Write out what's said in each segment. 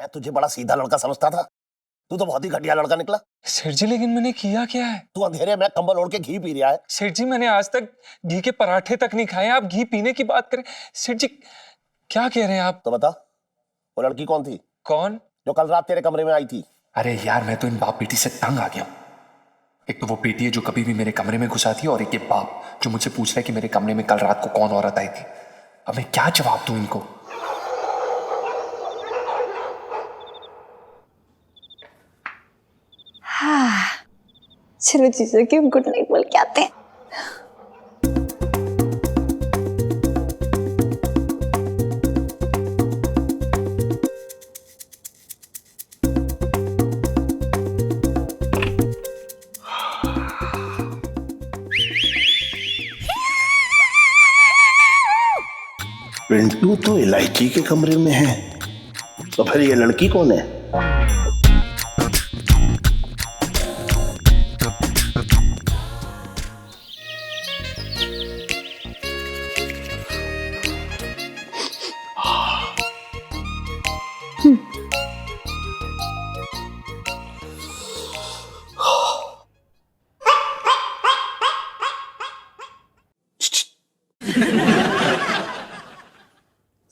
मैं तुझे बड़ा सीधा लड़का समझता था, तू तो बहुत ही घटिया लड़का निकला। सेठ जी लेकिन मैंने किया क्या है? तू अंधेरे में कंबल ओढ़ के घी पी रहा है। सेठ जी मैंने आज तक घी के पराठे तक नहीं खाए, आप घी पीने की बात करें। सेठ जी क्या कह रहे हैं आप? तो बता, वो लड़की कौन थी कौन? जो कल रात तेरे कमरे में आई थी? अरे यार मैं तो इन बाप बेटी से तंग आ गया हूं। एक तो वो बेटी है जो कभी भी मेरे कमरे में घुसा थी, और एक ये बाप जो मुझसे पूछ रहा है कि मेरे कमरे में कल रात को कौन औरत आई थी। अब मैं क्या जवाब दूं इनको? हाँ, चलो जीजू की गुड नाइट बोल के आते हैं। पिंटू तो इलायची के कमरे में है, तो फिर ये लड़की कौन है?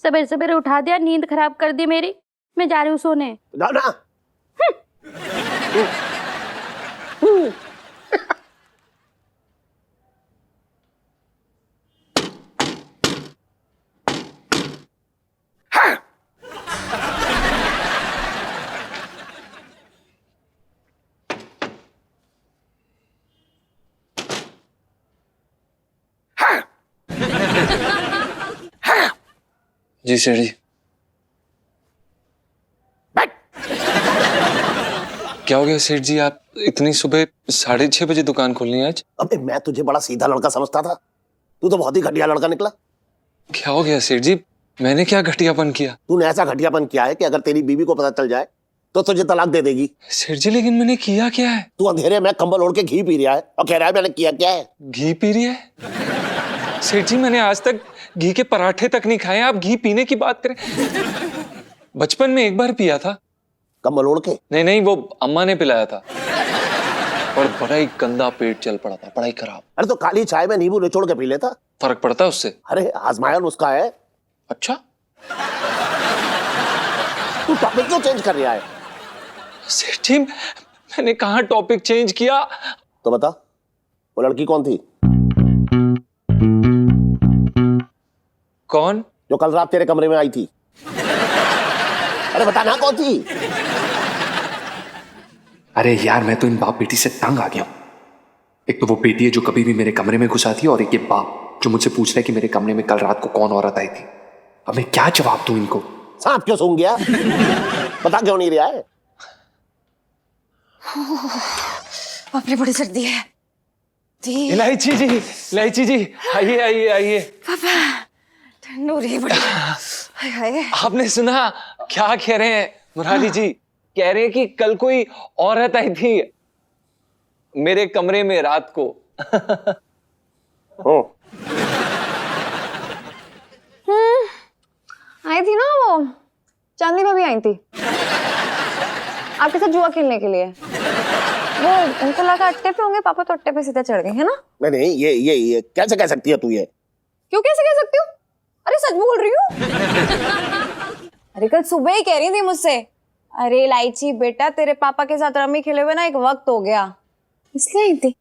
सवेरे सवेरे उठा दिया, नींद खराब कर दी मेरी। मैं जा रही हूँ सोने। ना ना। जी सेठ जी। क्या हो गया सेठ जी, आप इतनी सुबह 6:30 बजे दुकान खोलनी है आज? अबे मैं तुझे बड़ा सीधा लड़का समझता था, तू तो बहुत ही घटिया लड़का निकला। क्या हो गया सेठ जी, मैंने क्या घटियापन किया? तूने ऐसा घटियापन किया है कि अगर तेरी बीवी को पता चल जाए तो तुझे तलाक दे देगी। सेठ जी लेकिन मैंने किया क्या है? तू अंधेरे में कंबल ओढ़ के घी पी रहा है और कह रहा है मैंने किया क्या है। घी पी रही है? सेठ जी मैंने आज तक घी के पराठे तक नहीं खाए, आप घी पीने की बात करें। बचपन में एक बार पिया था। कंबल ओढ़ के? नहीं नहीं, वो अम्मा ने पिलाया था, और बड़ा ही गंदा पेट चल पड़ा था, बड़ा ही खराब। अरे तो काली चाय में नींबू निचोड़ के पी लेता, फर्क पड़ता है उससे? अरे आजमाया नुस्खा है। अच्छा, तू टॉपिक क्यों चेंज कर रहा है? सेठ जी मैंने कहा टॉपिक चेंज किया। तो बता, वो लड़की कौन थी कौन? जो कल रात तेरे कमरे में आई थी? अरे बता ना कौन थी? अरे यार मैं तो इन बाप बेटी से तंग आ गया हूं। एक तो वो बेटी है जो कभी भी मेरे कमरे में घुसा थी, और एक ये बाप जो मुझसे पूछ रहा है कि मेरे कमरे में कल रात को कौन औरत आई थी। अब मैं क्या जवाब दूं इनको? सांप क्यों सूंघ गया? बता क्यों नहीं रहा है? बाप रे, बड़ी सर्दी है। इलायची जी, इलायची जी, आइए आइए आइए। पापा ठंड हो रही है बड़ी। हाय हाय। आपने सुना क्या कह रहे हैं मुरारी जी? कह रहे हैं कि कल कोई औरत आई थी मेरे कमरे में रात को। आई थी ना वो चांदनी भाभी, आई थी आपके साथ जुआ खेलने के लिए। वो उनको लगा अट्टे पे होंगे पापा, तो अट्टे पे सीधा चढ़ गए, है ना? नहीं नहीं, ये कैसे कह सकती है तू? ये क्यों कैसे कह सकती हूँ? अरे सच बोल रही हूँ। अरे कल सुबह ही कह रही थी मुझसे, अरे इलायची बेटा तेरे पापा के साथ रमी खेले हुए ना एक वक्त हो गया, इसलिए आई थी।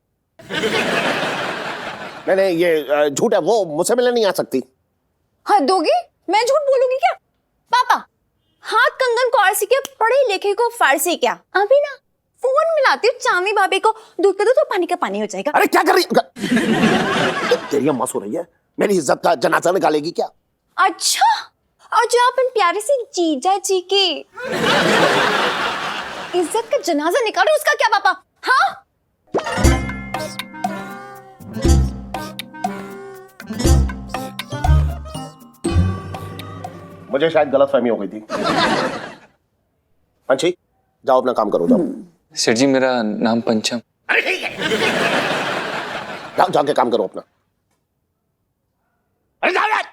नहीं नहीं, ये झूठ है, वो मुझसे मिलने नहीं आ सकती। हद होगी, मैं झूठ बोलूंगी क्या? पापा हाथ कंगन कौरसी के, पढ़े लिखे को फारसी क्या? अभी ना फोन मिलाती हूँ चांदनी भाभी को, दूध का दूध और पानी का पानी हो जाएगा। अरे क्या कर रही? तेरी अम्मा सो रही है, मेरी इज्जत का जनाजा निकालेगी क्या? अच्छा, और जो आप इन प्यारे से जीजा जी की इज्जत का जनाजा निकालो, उसका क्या पापा? हाँ मुझे शायद गलतफहमी हो गई थी। पंछी जाओ अपना काम करो, जाओ। सेठ जी मेरा नाम पंचम। अरे ठीक है, जाओ जाके काम करो अपना। अरे जाओ यार।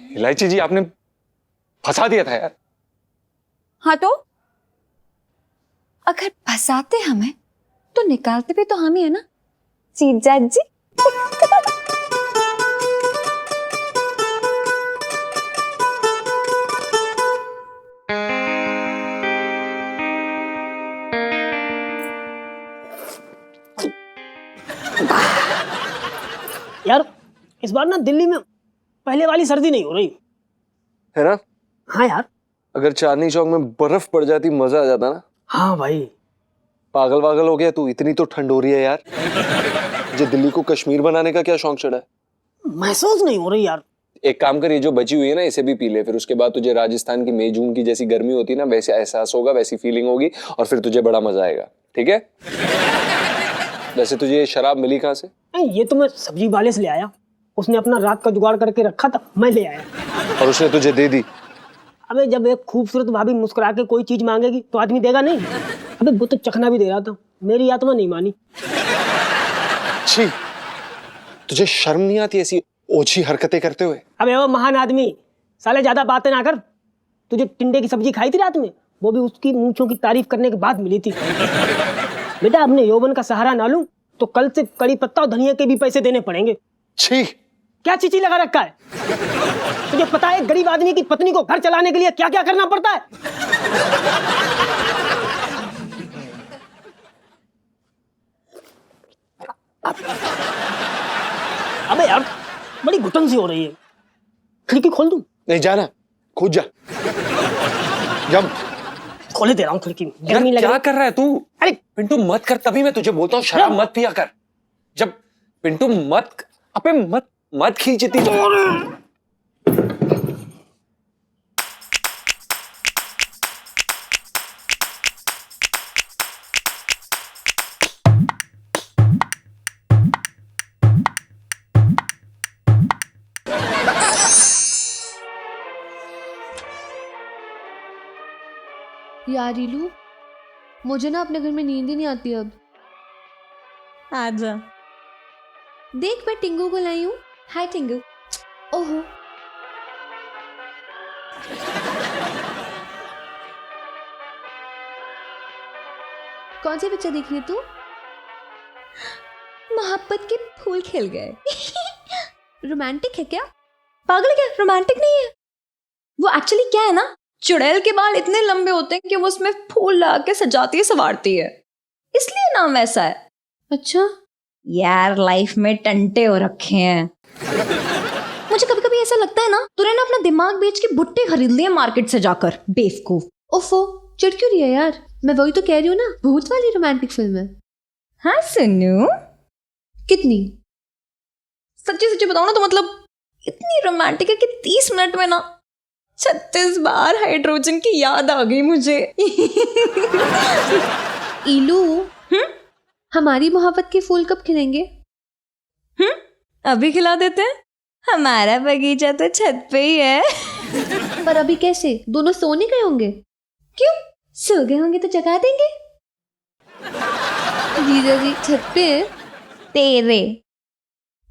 इलायची जी आपने फंसा दिया था यार। हाँ तो अगर फंसाते हमें तो निकालते भी तो हम ही है ना जीजा जी। यार इस बार ना दिल्ली में पहले वाली सर्दी नहीं हो रही है ना। हाँ यार। अगर चांदनी चौक में बर्फ पड़ जाती मजा आ जाता ना। हाँ भाई। पागल वागल हो गया तू, इतनी तो ठंड हो रही है यार। मुझे दिल्ली को कश्मीर बनाने का क्या शौक चढ़ा है। महसूस नहीं हो रही यार। एक काम कर, ये जो बची हुई है ना इसे भी पी ले, फिर उसके बाद तुझे राजस्थान की मई जून की जैसी गर्मी होती है ना वैसे एहसास होगा, वैसी फीलिंग होगी और फिर तुझे बड़ा मजा आएगा। ठीक है। वैसे तुझे ये शराब मिली कहाँ से? ये तो मैं सब्जी वाले से ले आया, उसने अपना रात का जुगाड़ करके रखा था, मैं ले आया। और उसने तुझे दे दी? अबे जब एक खूबसूरत भाभी मुस्कुरा के कोई चीज मांगेगी तो आदमी देगा नहीं? अबे वो तो चखना भी दे रहा था, मेरी आत्मा नहीं मानी। छी, तुझे शर्म नहीं आती ऐसी ओछी हरकतें करते हुए? अबे वो महान आदमी, साले ज्यादा बातें ना कर। तुझे टिंडे की सब्जी खाई थी रात में, वो भी उसकी मूंछों की तारीफ करने के बाद मिली थी। बेटा अपने यौवन का सहारा ना लूं तो कल से कड़ी पत्ता और धनिया के भी पैसे देने पड़ेंगे। छी, क्या चीची लगा रखा है? तुझे पता है गरीब आदमी की पत्नी को घर चलाने के लिए क्या क्या करना पड़ता है? अबे यार बड़ी घुटन सी हो रही है, खिड़की खोल दूं? नहीं जाना, खुद जा। जम। खोले दे रहा हूँ खिड़की। यार क्या कर रहा है तू? अरे पिंटू मत कर, तभी मैं तुझे बोलता हूँ शराब मत पिया कर। जब पिंटू मत, अबे मत खींच इतनी। यार रीलू, मुझे ना अपने घर में नींद ही नहीं आती अब। आजा। देख मैं टिंगू को लाई हूँ। हाय टिंगू। ओहो कौन सी पिक्चर देख रही है तू? मोहब्बत के फूल खिल गए। रोमांटिक है क्या? पागल क्या, रोमांटिक नहीं है वो। एक्चुअली क्या है ना, चुड़ैल के बाल इतने लंबे होते हैं कि वो उसमें फूल लगा के सजाती है, संवारती है, इसलिए नाम वैसा है। अच्छा यार लाइफ में टंटे हो रखे हैं। मुझे कभी कभी ऐसा लगता है ना तूने ना अपना दिमाग बेच के भुट्टे खरीद लिए मार्केट से जाकर, बेवकूफ। ओफो चिढ़ क्यों रही है यार? मैं वही तो कह रही हूँ ना, भूत वाली रोमांटिक फिल्म है। हाँ सुनू, कितनी? सच्ची सच्ची बताऊं ना तो मतलब इतनी रोमांटिक है कि 30 मिनट में ना 36 बार हाइड्रोजन की याद आ गई मुझे। इलू हमारी मोहब्बत के फूल कब खिलेंगे? अभी खिला देते हैं, हमारा बगीचा तो छत पे ही है। पर अभी कैसे? दोनों सोने गए होंगे। क्यों, सो गए होंगे तो जगा देंगे। जीजा जी छत पे है।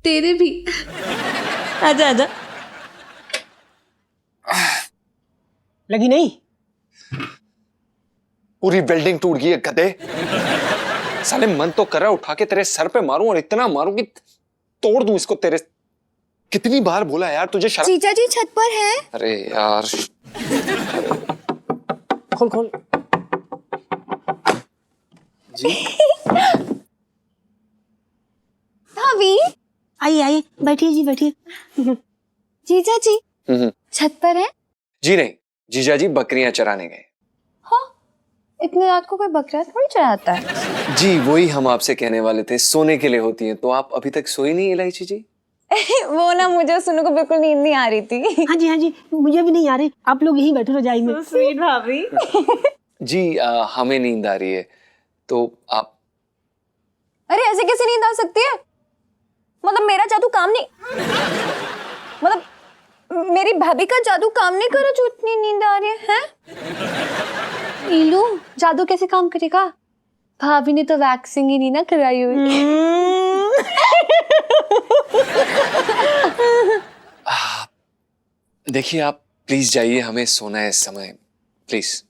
तेरे भी। आजा आजा। लगी नहीं? पूरी बिल्डिंग टूट गई है गधे। साले मन तो कर रहा है उठा के तेरे सर पे मारूं और इतना मारूं कि तोड़ दूं इसको तेरे। कितनी बार बोला यार तुझे शर्म। जीजा जी छत पर है। अरे यार खोल खोल। जी भाभी आइए आइए, बैठिए जी बैठिए। जीजा जी छत पर है? जी नहीं, जीजा जी बकरियां चराने गए। हाँ, इतने रात को कोई बकरा थोड़ी चराता है। जी वही हम आपसे कहने वाले थे, सोने के लिए होती है। तो आप अभी तक सोई नहीं इलायची जी? वो ना मुझे सुनने को बिल्कुल नींद नहीं आ रही थी। हाँ जी मुझे भी नहीं आ रही। आप लोग यहीं बैठो रजाई में। स्वीट भाभी। जी हमें नींद आ रही है तो आप। अरे ऐसे कैसे नींद आ सकती है? मतलब मेरा जादू काम नहीं, मतलब मेरी भाभी का जादू काम नहीं कर रहा जो इतनी नींद आ रही है? इलू जादू कैसे काम करेगा? भाभी ने तो वैक्सिंग ही नहीं ना कराई हुई। देखिए आप प्लीज जाइए, हमें सोना है इस समय, प्लीज।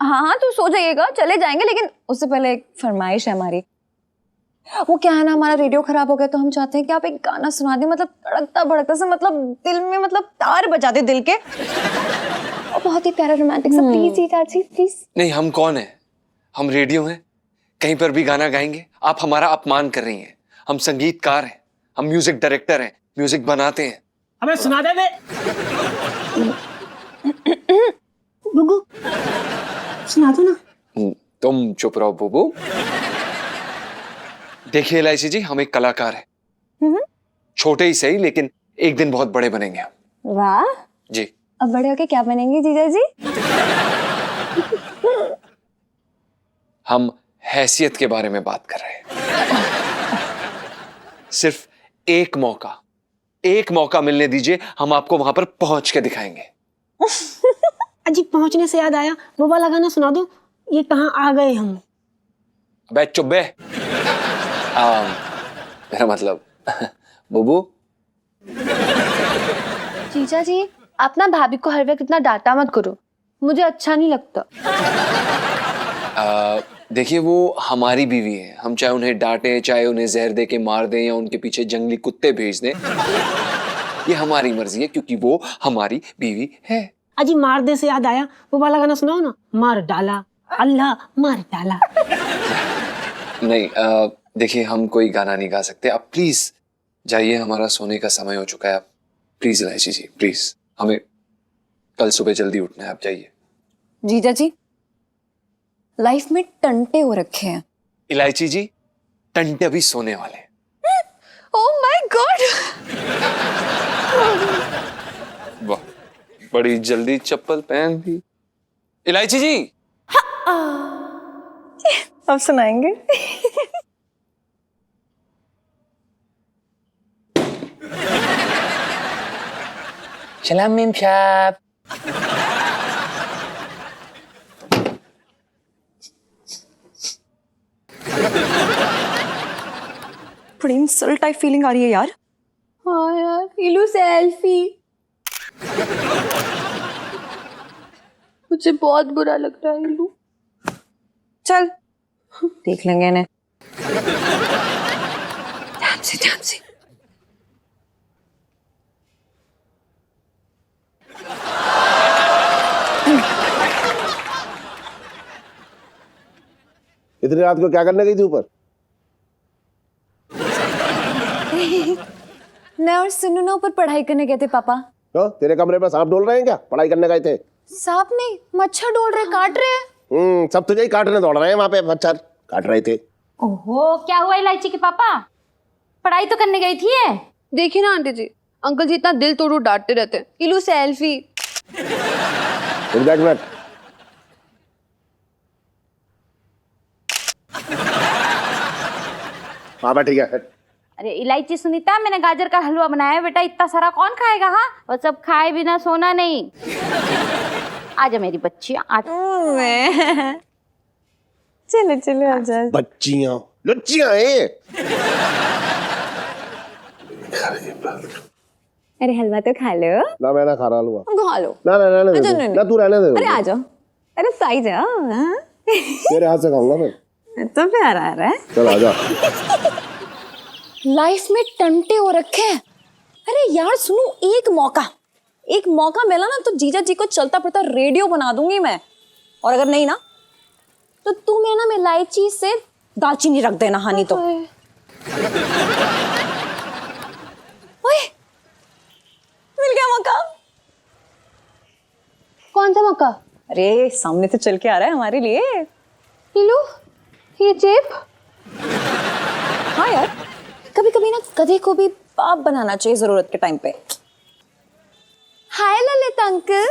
हाँ हाँ तो सो जाइएगा, चले जाएंगे, लेकिन उससे पहले एक फरमाइश है हमारी। वो क्या है ना, हमारा रेडियो खराब हो गया तो हम चाहते हैं कि आप एक गाना सुना दें, मतलब तड़कता भड़कता सा, मतलब दिल में, मतलब तार बजा दे दिल के, और बहुत ही प्यारा रोमांटिक सा। प्लीज जीजा जी प्लीज। नहीं, हम कौन है? हम रेडियो हैं, कहीं पर भी गाना गाएंगे। आप हमारा अपमान कर रही हैं। हम संगीतकार हैं, हम म्यूजिक डायरेक्टर हैं, म्यूजिक बनाते हैं। हमें सुना दे बे। गुगु सुना दो ना। तुम चुप रहो बुबू। देखिए इलायची जी, हम एक कलाकार हैं, छोटे ही सही, लेकिन एक दिन बहुत बड़े बनेंगे हम। वाह जी। अब बड़े होके क्या बनेंगे जीजा जी? हम हैसियत के बारे में बात कर रहे हैं। सिर्फ एक मौका मिलने दीजिए, हम आपको वहां पर पहुंच के दिखाएंगे। अजी पहुंचने से याद आया, वो वाला गाना सुना दो, ये कहाँ आ गए हम। बे चुप बे। मेरा मतलब बुबू। जीजा जी आप ना भाभी को हर वक्त इतना डांटा मत करो, मुझे अच्छा नहीं लगता। देखिए वो हमारी बीवी है, हम चाहे उन्हें डांटें, चाहे उन्हें जहर दे के मार दें, या उनके पीछे जंगली कुत्ते भेज दें, ये हमारी मर्जी है, क्योंकि वो हमारी बीवी है। अजी मार दे से याद आया, वो वाला गाना सुनाओ ना, मार डाला अल्लाह मार डाला। नहीं, देखिए हम कोई गाना नहीं गा सकते, आप प्लीज जाइए, हमारा सोने का समय हो चुका है। आप प्लीज इलायची जी प्लीज, हमें कल सुबह जल्दी उठना है, आप जाइए। जीजा जी लाइफ में टंटे हो रखे हैं। इलायची जी टंटे अभी सोने वाले हैं। ओह माय गॉड, वाह बड़ी जल्दी चप्पल पहन दी। इलायची जी अब सुनाएंगे। सलाम मेम साहब। बड़ी इंसल्ट टाइप फीलिंग आ रही है यार। हाँ यार, इलू सेल्फी। मुझे बहुत बुरा लग रहा है इलू। चल देख लेंगे इन्हें। ध्यान से। इतनी रात को क्या करने गई थी ऊपर? मैं और सुनू ना ऊपर पढ़ाई करने गए थे पापा। तो तेरे कमरे में सांप डोल रहे हैं क्या? पढ़ाई करने गए थे? सांप नहीं, मच्छर डोल रहे, काट रहे। सब तुझे ही काटने दौड़ रहे हैं, वहां पे मच्छर काट रहे थे। ओहो क्या हुआ इलायची के पापा, पढ़ाई तो करने गई थी है। देखिए ना आंटी जी, अंकल जी इतना दिल तोड़ डांटते रहते हैं। इलू सेल्फी। एक मिनट, हाँ बा ठीक है। अरे इलायची सुनीता, मैंने गाजर का हलवा बनाया है बेटा, इतना सारा कौन खाएगा। हाँ वो सब खाए बिना सोना नहीं। आजा मेरी बच्ची आ। चलो आजा। बच्चियां लुच्चियां हैं। अरे हलवा तो खा लो ना, मैं ना खा रहा हलवा। खा लो ना ना तू रहने दे। अरे आ जाओ, अरे साई जाओ। हाँ? तेरे हाथ से खाऊंगा मैं। तो प्यार आ रहा है। चल आजा। लाइफ में टंटे हो रखे हैं। अरे यार सुनो, एक मौका मिला ना तो जीजा जी को चलता फिरता रेडियो बना दूंगी मैं। और अगर नहीं ना तो तू मेरे ना इलायची से दालचीनी रख देना, हानि तो। ओए मिल गया मौका। कौन सा मौका? अरे सामने से चल के आ रहा है हमारे लिए। इलू ये जेब। हाँ यार, कभी कभी ना गधे को भी बाप बनाना चाहिए जरूरत के टाइम पे। हाय ललित अंकल।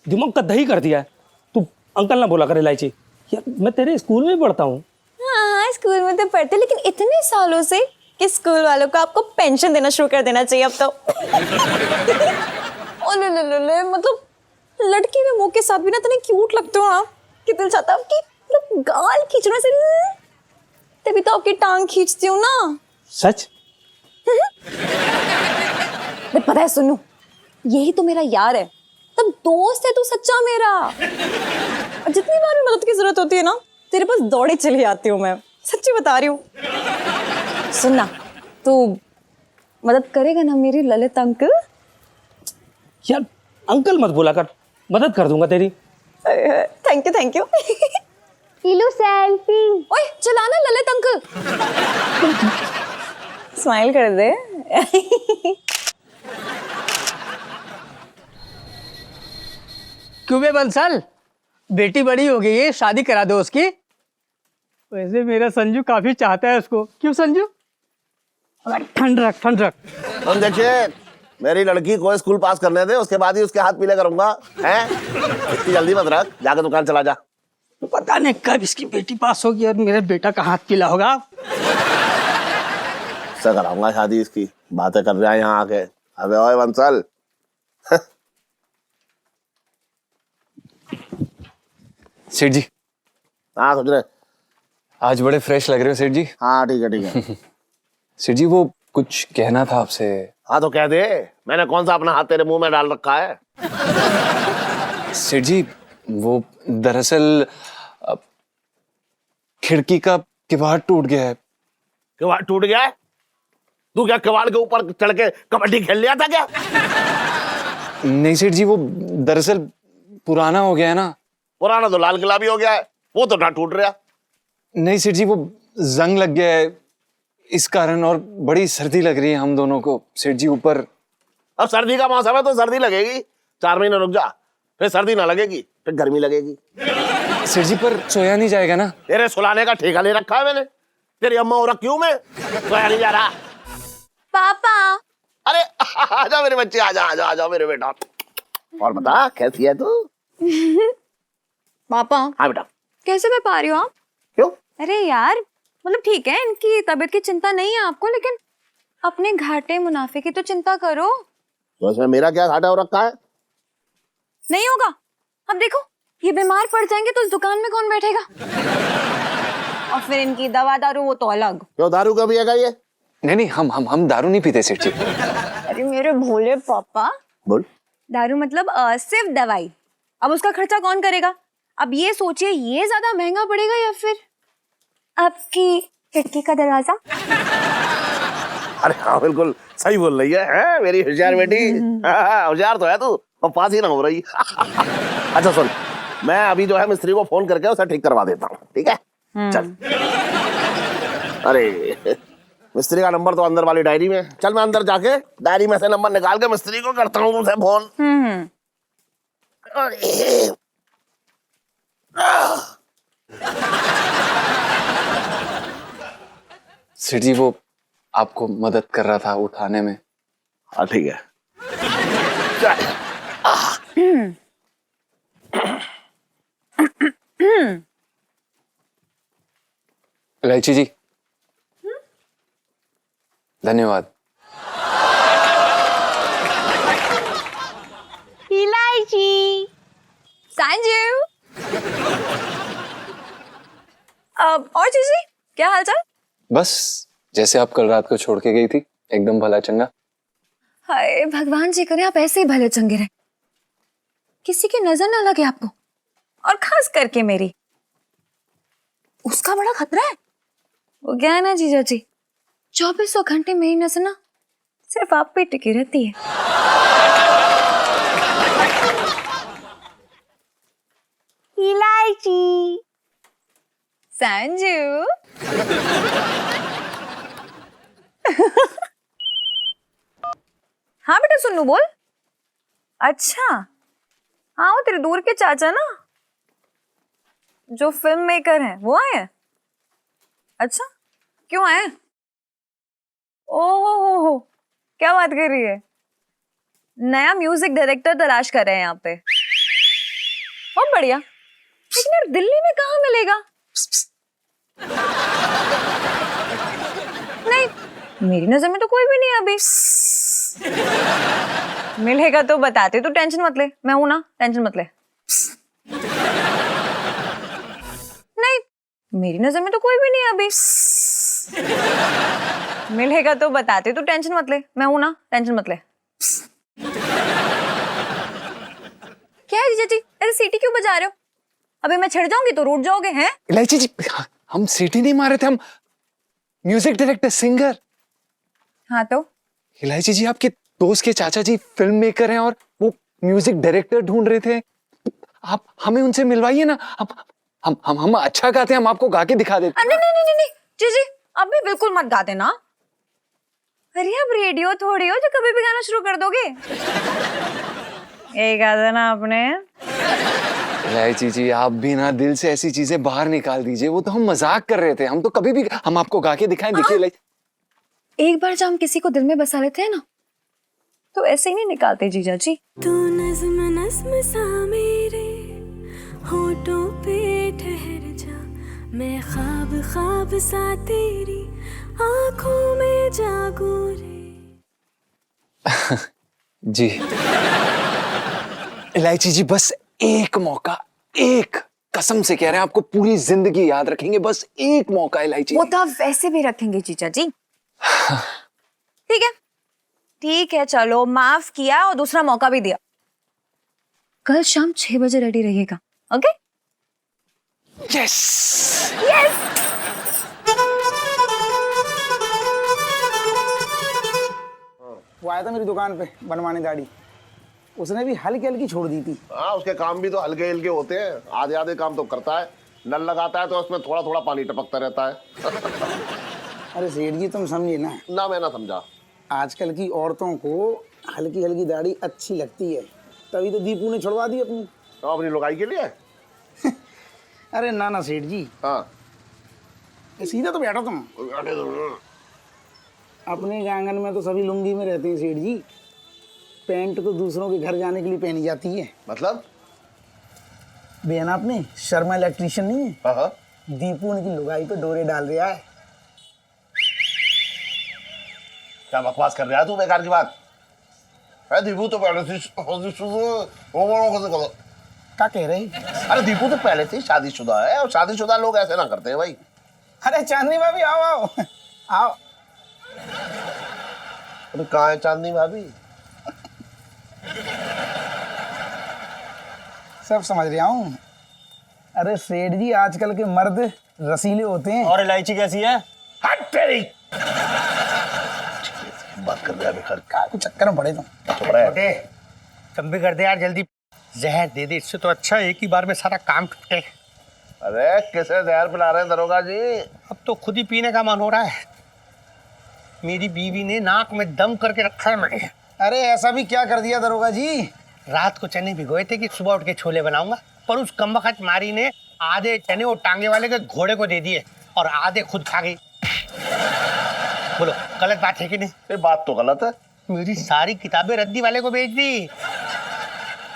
दिमाग का दही कर दिया है। तू अंकल ना बोला कर इलायची। यार मैं तेरे स्कूल में पढ़ता हूँ। हाँ स्कूल में तो पढ़ते, लेकिन इतने सालों से कि स्कूल वालों को आपको पेंशन देना शुरू कर देना चाहिए अब तो। ले, मतलब लड़की में मुंह के साथ भी ना इतने क्यूट लगते हो आप कि दिल चाहता है आपकी मतलब गाल खींचने से, तभी तो आपकी टांग खींचती हूँ ना। सच? पता है सुनू, यही तो मेरा यार है, तब दोस्त है तू सच्चा मेरा। और जितनी बार भी मदद की जरूरत होती है ना, तेरे पास दौड़े चली आती हूँ मैं, सच्ची बता रही हूँ। सुनना, तू मदद करेगा ना मेरी ललित अंकल? यार अंकल मत बोला कर, मदद कर दूंगा तेरी। Thank you thank you. ईलू सेल्फी। ओए चला ना ललित अंकल। स्माइल कर दे। क्यों बे बंसल, बेटी बड़ी हो गई है, शादी करा दो उसकी। वैसे मेरा संजू काफी चाहता है उसको। क्यों संजू? अबे ठंड रख ठंड रख। तुम देखिए, मेरी लड़की को स्कूल पास करने दे, उसके बाद ही उसके हाथ पीले करूंगा। हैं? इतनी जल्दी मत रख, जाकर दुकान चला जा। पता नहीं कब इसकी बेटी पास होगी और मेरे बेटा का हाथ पीला होगा। से कराऊंगा शादी इसकी। बातें कर रहा है यहाँ आके। अबे ओए बंसल। सेठ जी, हाँ समझ रहे। आज बड़े फ्रेश लग रहे हो सेठ जी। हाँ ठीक है ठीक है। सेठ जी, वो कुछ कहना था आपसे। हाँ तो कह दे, मैंने कौन सा अपना हाथ तेरे मुंह में डाल रखा है? सेठ जी, वो दरअसल खिड़की का किवाड़ टूट गया है। किवाड़ टूट गया है? तू क्या किवाड़ के ऊपर चढ़ के कबड्डी खेल लिया था क्या? नहीं सेठ जी, वो दरअसल पुराना हो गया है ना। पुराना तो लाल किला भी हो गया है, वो तो ना टूट रहा। नहीं सेठ जी, वो जंग लग गया है इस कारण, और बड़ी सर्दी लग रही है हम दोनों को सेठ जी ऊपर। अब सर्दी का मौसम है तो सर्दी लगेगी। 4 महीने रुक जा, फिर सर्दी ना लगेगी, फिर गर्मी लगेगी। सेठ जी, पर सोया नहीं जाएगा ना? तेरे सुलाने का ठेका ले रखा है मैंने। तेरी अम्मा हो रखी हूं मैं, सोया नहीं जा रहा। पापा। अरे आजा मेरे बच्चे, आजा आजा आजा मेरे बेटा। और बता कैसी है तू? पापा। हाँ बेटा। कैसे मैं पा रही हूँ आप? क्यों? अरे यार, मतलब ठीक है इनकी तबीयत की चिंता नहीं है आपको, लेकिन अपने घाटे मुनाफे की तो चिंता करो। तो इसमें मेरा क्या घाटा हो रखा है? नहीं होगा। अब देखो, ये बीमार पड़ जाएंगे तो इस दुकान में कौन बैठेगा? और फिर इनकी दवा दारू वो तो अलग। क्यों, दारू का भी है ये? नहीं नहीं, हम दारू नहीं पीते सेठ जी। अरे मेरे भोले पापा। बोल। दारू मतलब सिर्फ दवाई। अब उसका खर्चा कौन करेगा? अब ये सोचिए, ये ज्यादा महंगा पड़ेगा या फिर आपकी खिड़की का दरवाजा? अरे हाँ बिल्कुल सही बोल रही है मेरी होशियार बेटी। होशियार तो है तू, और पास ही ना हो रही। अच्छा सुन, मैं अभी जो है मिस्त्री को फोन करके उसे ठीक करवा देता हूँ, ठीक है? चल। अरे मिस्त्री का नंबर तो अंदर वाली डायरी में। चल मैं अंदर जाके डायरी में से नंबर निकाल के मिस्त्री को करता हूँ उसे फोन। अरे सेठ जी, वो आपको मदद कर रहा था उठाने में। हाँ ठीक है। इलायची जी, धन्यवाद। इलायची। संजू। और चीजी, क्या हालचाल? बस जैसे आप कल रात को छोड़ के गई थी, एकदम भला चंगा। हाय भगवान जी करे आप ऐसे ही भले चंगे रहे, किसी की नजर ना लगे आपको, और खास करके मेरी। उसका बड़ा खतरा है। वो क्या है ना जीजा जी, 2400 घंटे मेरी नजर ना सिर्फ आप पे टिकी रहती है। इलायची। संजू। हाँ बेटा सुन्नू बोल। अच्छा हाँ, वो तेरे दूर के चाचा ना जो फिल्म मेकर हैं, वो आए हैं? अच्छा क्यों आए? ओहो हो, क्या बात कर रही है? नया म्यूजिक डायरेक्टर तलाश कर रहे हैं यहाँ पे। बहुत बढ़िया, लेकिन यार दिल्ली में कहाँ मिलेगा? नहीं, मेरी नजर में तो कोई भी नहीं है अभी। मिलेगा तो बताते, तू टेंशन मत ले, मैं हूं ना, टेंशन मत ले। नहीं, मेरी नजर में तो कोई भी नहीं है अभी। मिलेगा तो बताते, तू टेंशन मत ले, मैं हूं ना, टेंशन मत ले। क्या है जीजा जी, ऐसे सीटी क्यों बजा रहे हो? अभी मैं छिड़ जाऊंगी तो रूठ जाओगे हैं? इलायची जी, हम सीटी नहीं मारे थे, हम म्यूजिक डायरेक्टर सिंगर। हाँ तो इलायची जी, आपके दोस्त के चाचा जी फिल्म मेकर हैं और वो म्यूजिक डायरेक्टर ढूंढ रहे थे। आप हमें उनसे मिलवाइए ना। हम अच्छा गाते हैं, हम आपको गा के दिखा देते हैं। नहीं नहीं नहीं नहीं जीजी, अब भी बिल्कुल मत गा देना। अरे अब रेडियो थोड़ी हो जो कभी भी गाना शुरू कर दोगे। यही गा देना आपने। इलायची जी, आप भी ना दिल से ऐसी चीजें बाहर निकाल दीजिए। वो तो हम मजाक कर रहे थे, हम तो कभी भी हम आपको गा के दिखाएं। देखिए एक बार जब हम किसी को दिल में बसा लेते हैं ना, तो ऐसे ही नहीं निकालते जीजा जी। तू नज़्म नज़्म सा मेरे होठों पे ठहर जा, मैं ख्वाब ख्वाब सा तेरी आंखों में जागूं रे। जी इलायची जी, बस एक मौका, एक कसम से कह रहे हैं, आपको पूरी जिंदगी याद रखेंगे। बस एक मौका इलायची। वो तो आप वैसे भी रखेंगे जीजा जी। ठीक है ठीक है, चलो माफ किया और दूसरा मौका भी दिया। कल शाम 6 बजे रेडी रहिएगा, ओके? Yes yes. वो आया था मेरी दुकान पे बनवाने दाढ़ी, उसने भी हल्की हल्की छोड़ दी थी। हाँ, उसके काम भी तो हल्के हल्के होते हैं। आधे आधे काम तो करता है। नल लगाता है तो उसमें थोड़ा थोड़ा पानी टपकता रहता है। अरे सेठ जी, तुम समझिए ना। मैं ना समझा। आजकल की औरतों को हल्की हल्की दाढ़ी अच्छी लगती है, तभी तो दीपू ने छुड़वा दी अपनी। तो अपनी लुगाई के लिए? अरे ना ना सेठ जी। हाँ, सीधा तो बैठो तुम। अपने आंगन में तो सभी लुंगी में रहते हैं सेठ जी। पैंट तो दूसरों के घर जाने के लिए पहनी जाती है। मतलब? बहन आपने शर्मा इलेक्ट्रिशियन नहीं है? हाँ हाँ। दीपू उनकी लुगाई पे डोरे डाल रहा है। क्या बकवास कर रहा है तू बेकार की बात है? दीपू तो पहले से क्या कह रहे? अरे दीपू तो पहले से ही शादीशुदा है, और शादीशुदा लोग ऐसे ना करते हैं भाई। अरे चांदनी भाभी आओ आओ आओ। अरे कहाँ है चांदनी भाभी? सब समझ रहा हूँ। अरे सेठ जी, आजकल के मर्द रसीले होते हैं। और इलायची कैसी है? हट तेरी बात कर रहा है बेकार। क्या कुछ चक्कर में पड़े तुम? चुप रहे। कम भी कर दे यार, जल्दी जहर दे दे, इससे तो अच्छा एक ही बार में सारा काम टूटे। अरे कैसे जहर पिला रहे हैं दरोगा जी? अब तो खुद ही पीने का मन हो रहा है। मेरी बीवी ने नाक में दम करके रखा है मुझे। अरे ऐसा भी क्या कर दिया दरोगा जी? रात को चने भिगोए थे कि सुबह उठ के छोले बनाऊंगा, पर उस कमबख्त मारी ने आधे चने वो टांगे वाले के घोड़े को दे दिए और आधे खुद खा गई। बोलो गलत बात है कि नहीं? ये बात तो गलत है। मेरी सारी किताबें रद्दी वाले को बेच दी।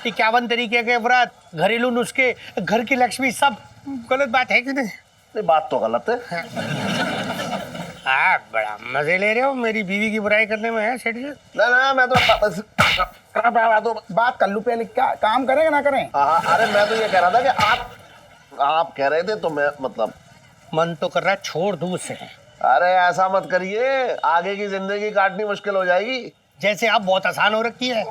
51 तरीके के व्रत, घरेलू नुस्खे, घर की लक्ष्मी, सब गलत बात है कि नहीं? ये बात तो गलत है। हाँ, बड़ा मजे ले रहे हो मेरी बीवी की बुराई करने में है सेठ जी। ना मैं तो बात कर लूं पहले, क्या काम करें ना करें? हाँ, अरे मैं तो ये कह रहा था कि आप कह रहे थे तो मैं मतलब मन तो कर रहा है छोड़ दूं उसे। अरे ऐसा मत करिए, आगे की जिंदगी काटनी मुश्किल हो जाएगी। जैसे आप बहुत आसान हो रखी है।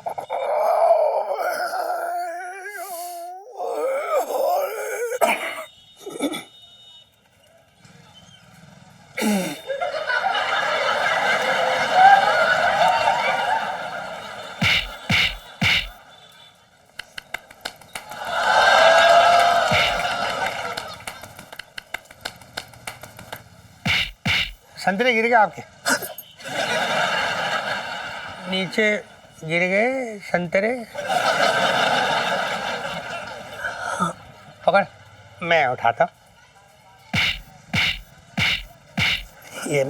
संतरे गिर गए आपके नीचे, गिर गए संतरे। पकड़, मैं उठाता। ये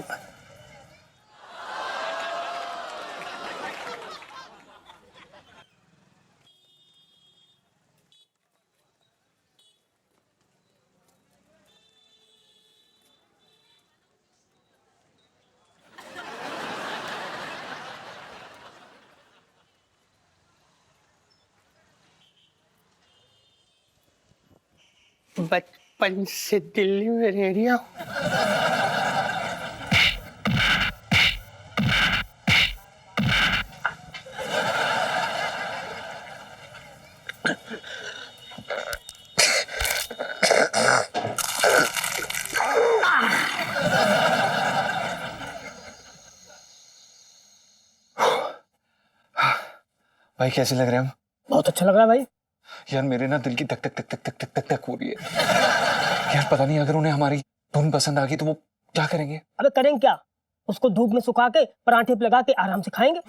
बचपन से दिल्ली में रह रही हूँ। भाई कैसे लग रहे हैं हम? बहुत अच्छा लग रहा है भाई। यार मेरे ना दिल की धक धक धक धक धक धक धक धक हो रही है। यार पता नहीं अगर उन्हें हमारी धुन पसंद आ गई तो वो क्या करेंगे? अबे करेंगे क्या, उसको धूप में सुखा के पराठे पे लगा के आराम से खाएंगे।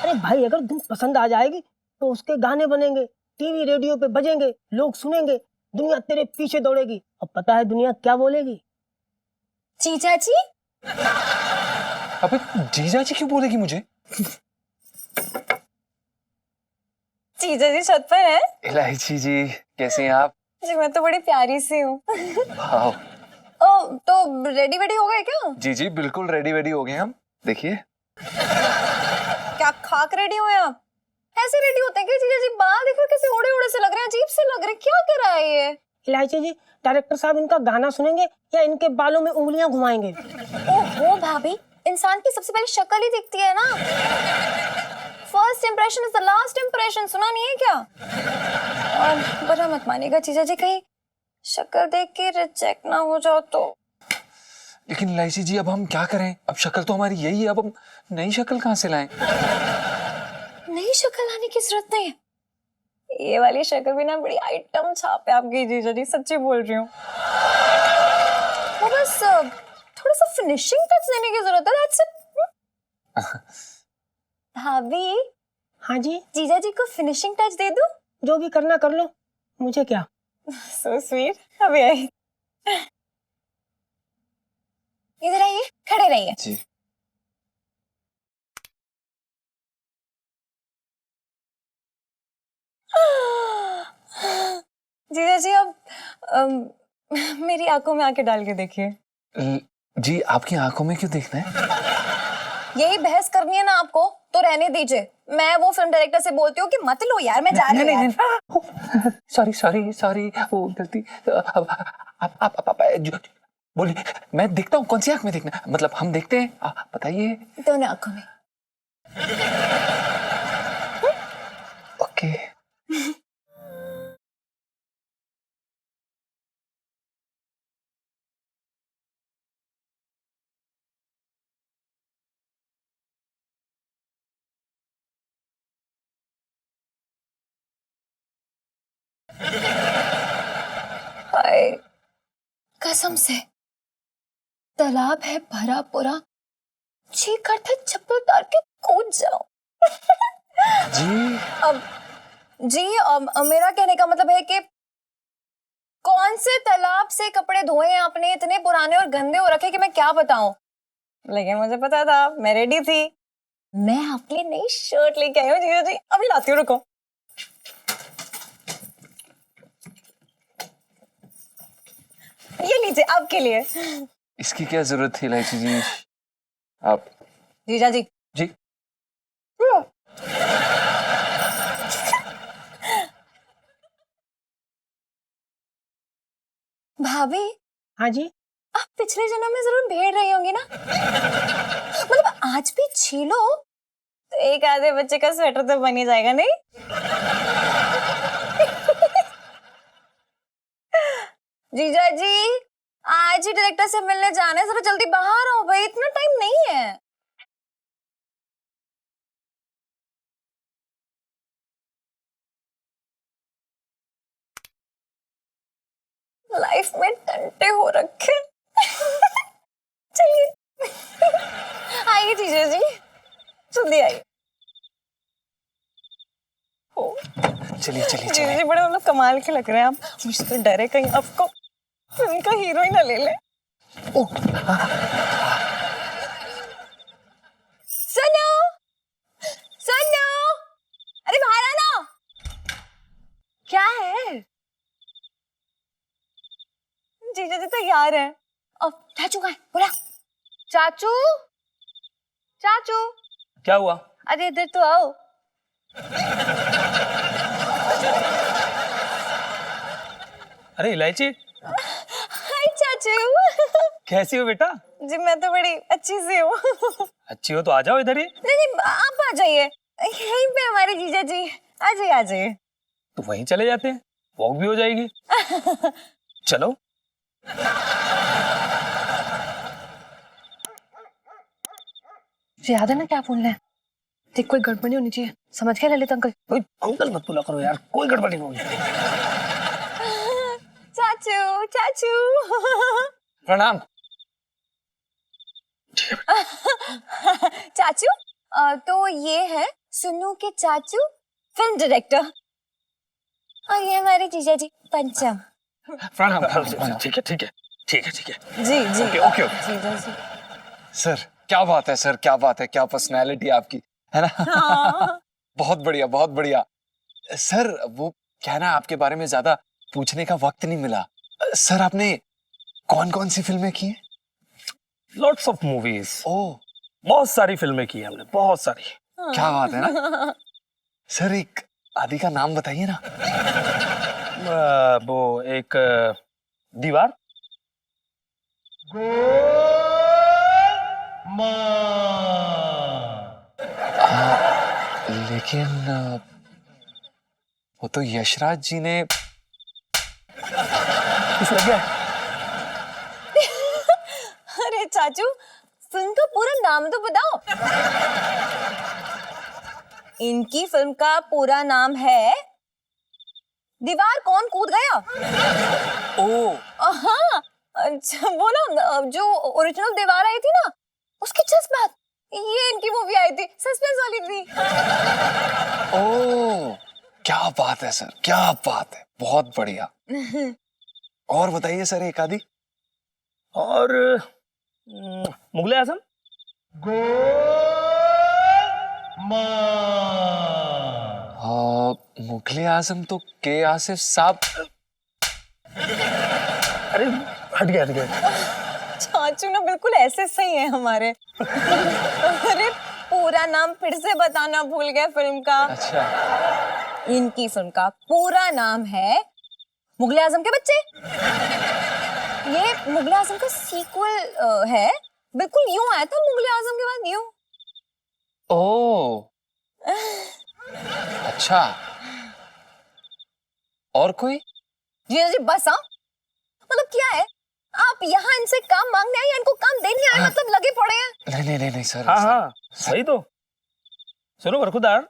अरे भाई अगर धुन पसंद आ जाएगी तो उसके गाने बनेंगे, टीवी रेडियो पे बजेंगे, लोग सुनेंगे, दुनिया तेरे पीछे दौड़ेगी। अब पता है दुनिया क्या बोलेगी? जीजा जी। अबे जीजा जी क्यों बोलेगी मुझे? जीजा जी छत पर है। इलायची जी कैसे हैं आप? जी मैं तो बड़ी प्यारी सी हूँ। हाँ। ओ तो रेडी वेडी हो गए क्या? जी जी बिल्कुल रेडी वेडी हो गए हम। देखिए। क्या खाक रेडी हुए आप? ऐसे रेडी होते हैं क्या जीजा जी? बाल देखो कैसे ओड़े ओड़े से लग रहे हैं, अजीब से लग रहे हैं। क्या कर रहा है ये? इलायची जी डायरेक्टर साहब इनका गाना सुनेंगे या इनके बालों में उंगलियां घुमाएंगे? ओहो भाभी, इंसान की सबसे पहले शक्ल ही दिखती है ना। First impression is the last impression, सुना नहीं है क्या? और बुरा मत मानिएगा जीजा जी, कहीं शक्ल देख के रिजेक्ट ना हो जाओ तो। लेकिन इलायची जी अब हम क्या करें? अब शक्ल तो हमारी यही है, अब हम नई शक्ल कहाँ से लाएं? नई शक्ल लाने की जरूरत नहीं है। ये वाली शक्ल भी ना बड़ी आइटम छाप है आपकी जीजा जी, सच्ची बोल रही हूँ। वो बस थोड़ा सा फिनिशिंग टच देने की जरूरत है, दैट्स इट। भाभी। हाँ जी। जीजा जी को फिनिशिंग टच दे दूं? जो भी करना कर लो, मुझे क्या। So sweet। अभी आई। इधर आइए, खड़े रहिए। जी। जीजा जी अब मेरी आंखों में आके डाल के देखिए। जी आपकी आंखों में क्यों देखना है? यही बहस करनी है ना आपको तो रहने दीजिए। मैं वो फिल्म डायरेक्टर से बोलती हूँ कि मत लो यार, मैं जा रही हूँ। सॉरी सॉरी सॉरी, वो गलती। आप बोलिए, मैं देखता हूँ। कौन सी आंख में देखना? मतलब हम देखते हैं, बताइए। दोनों आंखों में। ओके। हाय, कसम से तालाब है भरा पूरा, जी करते चप्पल उतार के कूद जाओ। जी अब मेरा कहने का मतलब है कि कौन से तालाब से कपड़े धोए हैं आपने, इतने पुराने और गंदे हो रखे कि मैं क्या बताऊं। लेकिन मुझे पता था, मैं रेडी थी। मैं आपके लिए नई शर्ट लेके आई हूँ जीजा जी, अभी लाती हूँ, रुको। ये लीजिए आपके लिए। इसकी क्या जरूरत थी इलायची जी? आप जीजा जी। जी। भाभी। हाँ जी। आप पिछले जन्म में जरूर भेड़ रही होंगी ना? मतलब आज भी छीलो तो एक आधे बच्चे का स्वेटर तो बन ही जाएगा, नहीं? जीजा जी आज ही डायरेक्टर से मिलने जाना है, जरा जल्दी बाहर आओ भाई, इतना टाइम नहीं है। लाइफ में टंटे हो रखे। चलिए आइए जीजा जी, जल्दी आइए। चलिए चलिए जीजा जी बड़े मतलब कमाल के लग रहे हैं आप। मुझे तो डर है कहीं आपको उनका हीरो ही ना ले ले। सुनो सुनो, अरे बाहर आना। क्या है? जीजा जी तैयार है। अब चाचू कहाँ है? बोला चाचू। चाचू क्या हुआ? अरे इधर तो आओ। अरे इलायची। हाय चाचू। कैसी हो बेटा? जी मैं तो बड़ी अच्छी सी हूँ। अच्छी हो तो आ जाओ इधर ही। नहीं आप आ जाइए, यहीं पे हमारे जीजा जी आ जाइए आ जाइए। तो वहीं चले जाते हैं, वॉक भी हो जाएगी। चलो। याद है ना क्या बोलना है? देख कोई गड़बड़ नहीं होनी चाहिए, समझ गया ललित अंकल? अंकल मत बोला करो यार, कोई गड़बड़ नहीं होगी। चाचू चाचू। प्रणाम। चाचू तो ये है सुन्नू के चाचू, फिल्म डायरेक्टर, और ये हमारे जीजा जी पंचम। प्रणाम। ठीक है ठीक है ठीक है ठीक है। जी जी ओके ओके जीजा जी। सर क्या बात है सर, क्या बात है, क्या पर्सनैलिटी आपकी है ना। हाँ। बहुत बढ़िया बहुत बढ़िया। सर वो क्या है ना, आपके बारे में ज्यादा पूछने का वक्त नहीं मिला। सर आपने कौन कौन सी फिल्में की हैं? Lots of movies. ओह बहुत सारी फिल्में की हैं हमने, बहुत सारी। क्या बात है ना। सर एक आदि का नाम बताइए ना। वो एक दीवार। लेकिन वो तो यशराज जी ने। किस लग गया? अरे चाचू फिल्म का पूरा नाम तो बताओ। इनकी फिल्म का पूरा नाम है दीवार कौन कूद गया। ओह हाँ अच्छा, वो ना जो ओरिजिनल दीवार आई थी ना, उसकी जस्ट बात ये इनकी मूवी आई थी, सस्पेंस वाली थी। ओह क्या बात है सर, क्या बात है, बहुत बढ़िया। और बताइए सर एक आदि। और मुगले आजम। मुगले आजम तो के आसिफ साहब। अरे हट गया। चाचू ना बिल्कुल ऐसे सही है हमारे। अरे पूरा नाम फिर से बताना भूल गए फिल्म का। अच्छा। इनकी फिल्म का पूरा नाम है मुगले आजम के बच्चे। ये मुगले आजम का सीक्वल है, बिल्कुल यूं आया था मुगले आजम के बाद यूं। ओह अच्छा। और कोई? जी बस। हाँ मतलब क्या है, आप यहाँ इनसे काम मांगने आए या इनको काम देने आए? मतलब लगे पड़े हैं। नहीं सर। हाँ हाँ सही तो। सुनो बरखुदार,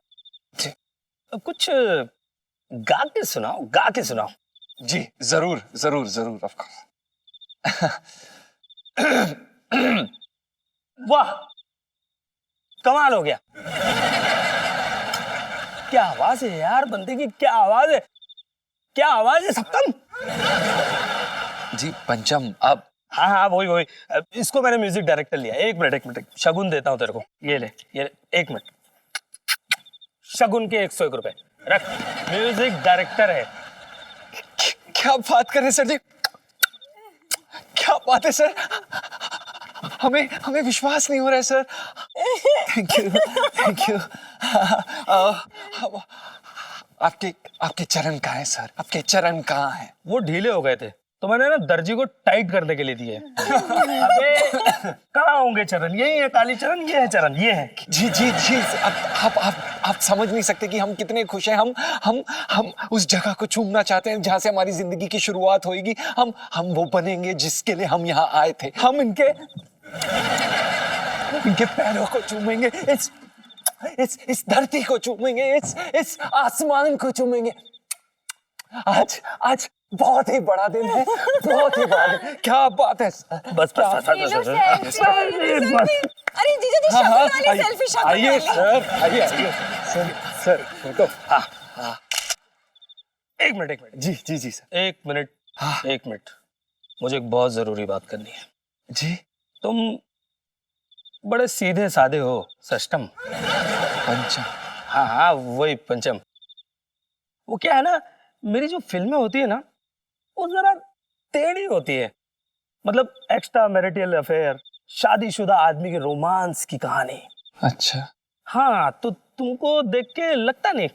कुछ गा के सुनाओ। जी जरूर जरूर जरूर ऑफ कोर्स। वाह कमाल हो गया। क्या आवाज है यार बंदे की, क्या आवाज है सप्तम। जी पंचम। अब हाँ वही इसको मैंने म्यूजिक डायरेक्टर लिया। एक मिनट शगुन देता हूँ तेरे को। ये ले 1 मिनट। शगुन के 101 रुपए रख। म्यूजिक डायरेक्टर है। क्या बात कर रहे सर जी, क्या बात है सर, हमें विश्वास नहीं हो रहा है सर। Thank you. आपके चरण कहाँ है सर, आपके चरण कहाँ है? वो ढीले हो गए थे तो मैंने ना दर्जी को टाइट करने के लिए दिए। अबे कहाँ होंगे चरण? यही है काली चरण, ये है चरण, ये है। जी आप समझ नहीं सकते कि हम कितने खुश हैं। हम उस जगह को चूमना चाहते हैं जहां से हमारी जिंदगी की शुरुआत होगी। हम वो बनेंगे जिसके लिए हम यहाँ आए थे। हम इनके पैरों को चूमेंगे, इस धरती को चूमेंगे, इस आसमान को चूमेंगे। आज बहुत ही बड़ा दिन है, बहुत ही बड़ा दिन। क्या बात है। बस अरे जीजा जी शक्ल वाली सेल्फी आइए सर। Sir photo. हाँ 1 मिनट। जी सर। 1 मिनट। हाँ 1 मिनट, मुझे एक बहुत जरूरी बात करनी है। जी तुम बड़े सीधे साधे हो सष्टम। पंचम। हाँ वही पंचम। वो क्या है ना, मेरी जो फिल्में होती है ना वो जरा टेढ़ी होती है। मतलब एक्स्ट्रा मैरिटल अफेयर, शादीशुदा आदमी के रोमांस की कहानी। अच्छा। हाँ तो तुमको देख के लगता नहीं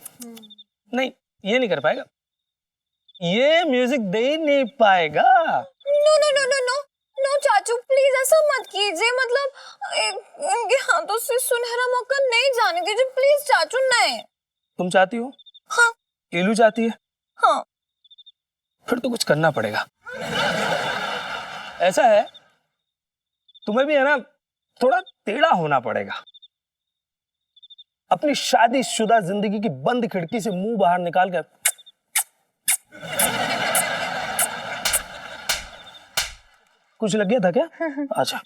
ये नहीं कर पाएगा, ये म्यूजिक दे ही नहीं पाएगा। नो चाचू प्लीज ऐसा मत कीजिए। मतलब इनके हाथों से सुनहरा मौका नहीं जाने दीजिए प्लीज चाचू। नहीं तुम चाहती हो? ईलू चाहती है? हाँ। फिर तो कुछ करना पड़ेगा। ऐसा है, तुम्हें भी है ना थोड़ा टेढ़ा होना पड़ेगा। अपनी शादीशुदा जिंदगी की बंद खिड़की से मुंह बाहर निकाल कर कुछ लग गया था क्या? अच्छा,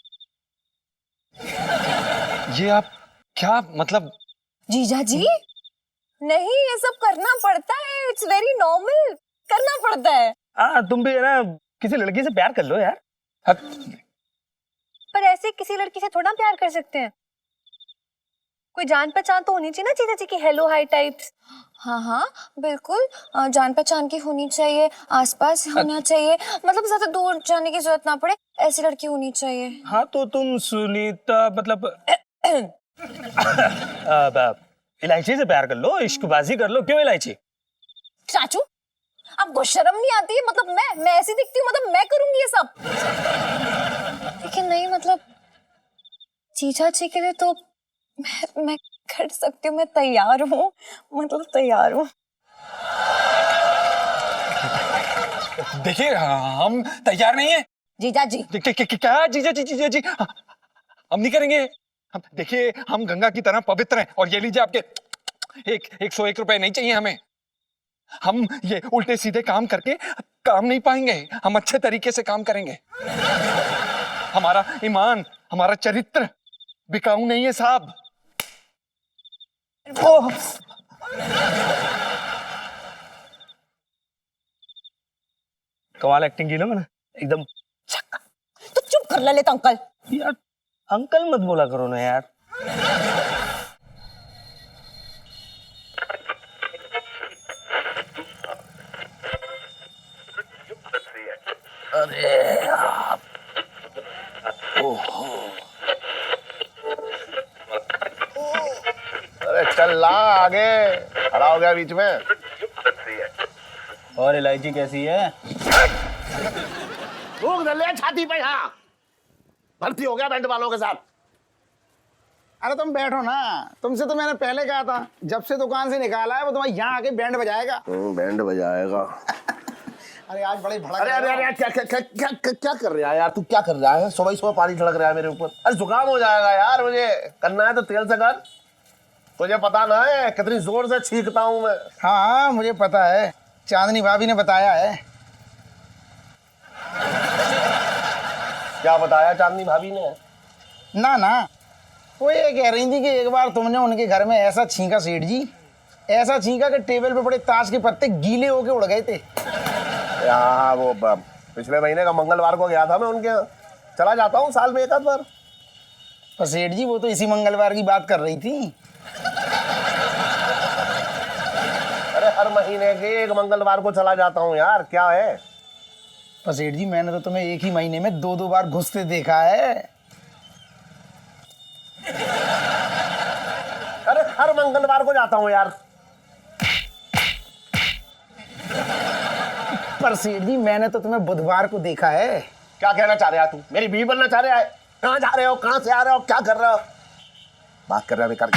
ये आप क्या मतलब? जीजा जी, नहीं, ये सब करना पड़ता है। इट्स वेरी नॉर्मल, करना पड़ता है। हाँ, तुम भी है ना किसी लड़की से प्यार कर लो यार। पर ऐसे किसी लड़की से थोड़ा प्यार कर सकते हैं। कोई जान पहचान तो होनी चाहिए ना जीजा जी की, हेलो हाई टाइप्स। हाँ हाँ बिल्कुल, जान पहचान की होनी चाहिए, आसपास होना चाहिए, मतलब ज्यादा दूर जाने की जरूरत ना पड़े, ऐसी लड़की होनी चाहिए। हाँ, तो तुम सुनीता मतलब इलायची से प्यार कर लो, इश्कबाजी कर लो। क्यों इलायची? चाचू, आपको शर्म नहीं आती है? मतलब मैं ऐसी दिखती हूँ, मतलब मैं करूंगी ये सब? लेकिन नहीं, मतलब जीजा जी के लिए तो मैं कर सकती हूँ, मैं तैयार हूँ, मतलब तैयार हूँ। देखिए, हम तैयार नहीं है जीजा जी। क्या जीजा जी? जीजा जी हम नहीं करेंगे। हम देखिए, हम गंगा की तरह पवित्र हैं। और ये लीजिए आपके 101 रुपए नहीं चाहिए हमें। हम ये उल्टे सीधे काम करके काम नहीं पाएंगे। हम अच्छे तरीके से काम करेंगे। हमारा ईमान, हमारा चरित्र बिकाऊ नहीं है साहब। कमाल एक्टिंग की ना मैंने, एकदम। तो चुप कर ललित अंकल। यार अंकल मत बोला करो ना यार। अरे यार, ओहो, अरे चल ला आगे, खड़ा हो गया बीच में। और इलायची कैसी है? भूख धर लिया छाती पे। यहाँ भर्ती हो गया बैंड वालों के साथ। अरे तुम बैठो ना, तुमसे तो मैंने पहले कहा था, जब से दुकान से निकाला है वो तुम्हारे यहाँ आके बैंड बजाएगा। बैंड बजाएगा? अरे आज बड़े भड़क। अरे अरे अरे, क्या क्या क्या क्या क्या कर रहा है यार? तू क्या कर रहा है? सुबह सुबह पानी छिड़क रहा है मेरे ऊपर। अरे जुकाम हो जाएगा यार, मुझे करना है तो तेल से कर। तुझे पता ना है कितनी जोर से छींकता हूँ मैं। हाँ मुझे पता है, चांदनी भाभी ने बताया है। क्या बताया चांदनी भाभी ने? ना ना, वो ये कह रही थी कि एक बार तुमने उनके घर में ऐसा छींका सेठ जी, ऐसा छींका कि टेबल पे पड़े ताश के पत्ते गीले होके उड़ गए थे। हाँ, वो पिछले महीने का मंगलवार को गया था मैं उनके यहाँ। चला जाता हूँ साल में एक आध बार। पर सेठ जी वो तो इसी मंगलवार की बात कर रही थी। अरे हर महीने के एक मंगलवार को चला जाता हूँ यार, क्या है? पर सेठ जी मैंने तो तुम्हें एक ही महीने में 2-2 बार घुसते देखा है। अरे हर मंगलवार को जाता हूँ यार। पर सेठ जी मैंने तो तुम्हें बुधवार को देखा है। क्या कहना चाह रहा है तू? मेरी बीवी बनना चाह रहा है? कहाँ जा रहे हो, कहाँ से आ रहे हो, क्या कर रहे हो? बात कर रहा है बेकार।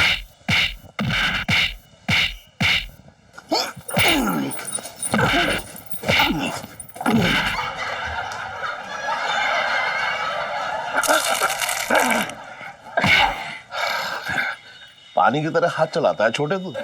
पानी की तरह हाथ चलाता है छोटे तू। देखो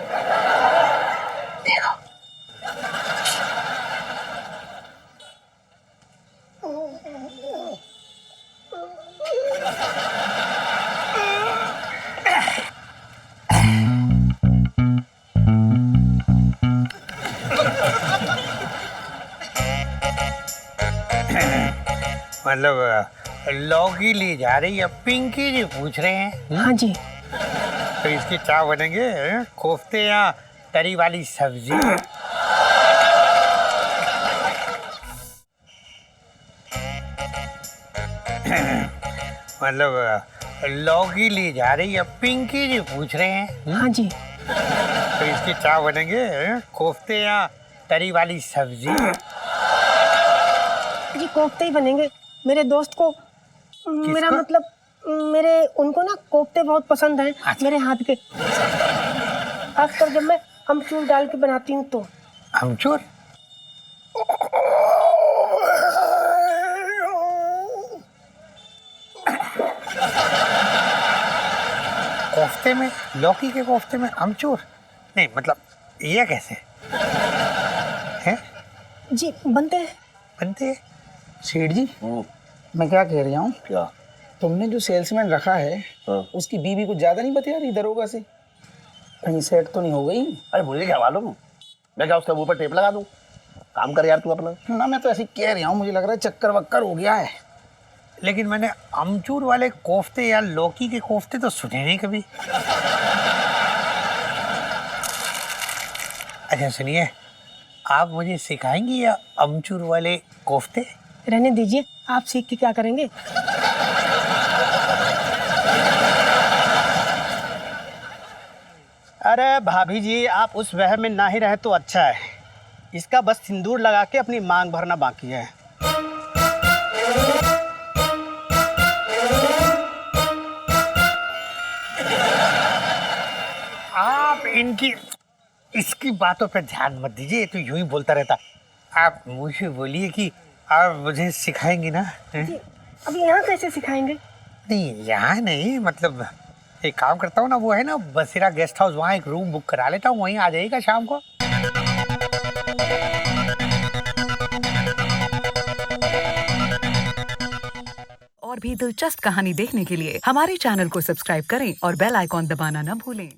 मतलब लौकी ली जा रही है, पिंकी जी पूछ रहे हैं। हाँ जी। तो इसके क्या बनेंगे? कोफ्ते या तरी वाली सब्जी? मतलब लौकी ली जा रही है, पिंकी जी पूछ रहे हैं। हाँ जी। तो इसके क्या बनेंगे? कोफ्ते या तरी वाली सब्जी? जी कोफ्ते ही बनेंगे। मेरे दोस्त को, मेरा मतलब मेरे उनको ना कोफ्ते बहुत पसंद हैं। मेरे हाथ के, खासकर जब मैं अमचूर डाल के बनाती हूँ तो। अमचूर? कोफ्ते में, लौकी के कोफ्ते में अमचूर? नहीं मतलब ये कैसे है? जी बनते हैं। बनते हैं? सेठ जी मैं क्या कह रहा हूँ, क्या? तुमने जो सेल्समैन रखा है उसकी बीवी को ज्यादा नहीं बता रही दरोगा से? कहीं सेट तो नहीं हो गई? अरे मुझे क्या मालूम, मैं क्या उसके मुंह पर टेप लगा दूं? काम कर यार तू अपना। ना मैं तो ऐसे ही कह रहा हूँ, मुझे लग रहा है चक्कर वक्कर हो गया है। लेकिन मैंने अमचूर वाले कोफ्ते या लौकी के कोफ्ते तो सुने नहीं कभी। अच्छा सुनिए, आप मुझे सिखाएंगी या अमचूर वाले कोफ्ते? रहने दीजिए, आप सीख के क्या करेंगे? अरे भाभी जी, आप उस वहम में ना ही रहे तो अच्छा है। इसका बस सिंदूर लगा के अपनी मांग भरना बाकी है। आप इनकी इसकी बातों पर ध्यान मत दीजिए, तो यूं ही बोलता रहता। आप मुझे बोलिए कि आप मुझे सिखाएंगी ना? अब यहाँ कैसे सिखाएंगे? नहीं यहाँ नहीं, मतलब एक काम करता हूँ ना, वो है ना बसेरा गेस्ट हाउस, वहाँ एक रूम बुक करा लेता हूँ, वहीं आ जाइएगा शाम को। और भी दिलचस्प कहानी देखने के लिए हमारे चैनल को सब्सक्राइब करें और बेल आइकॉन दबाना न भूलें।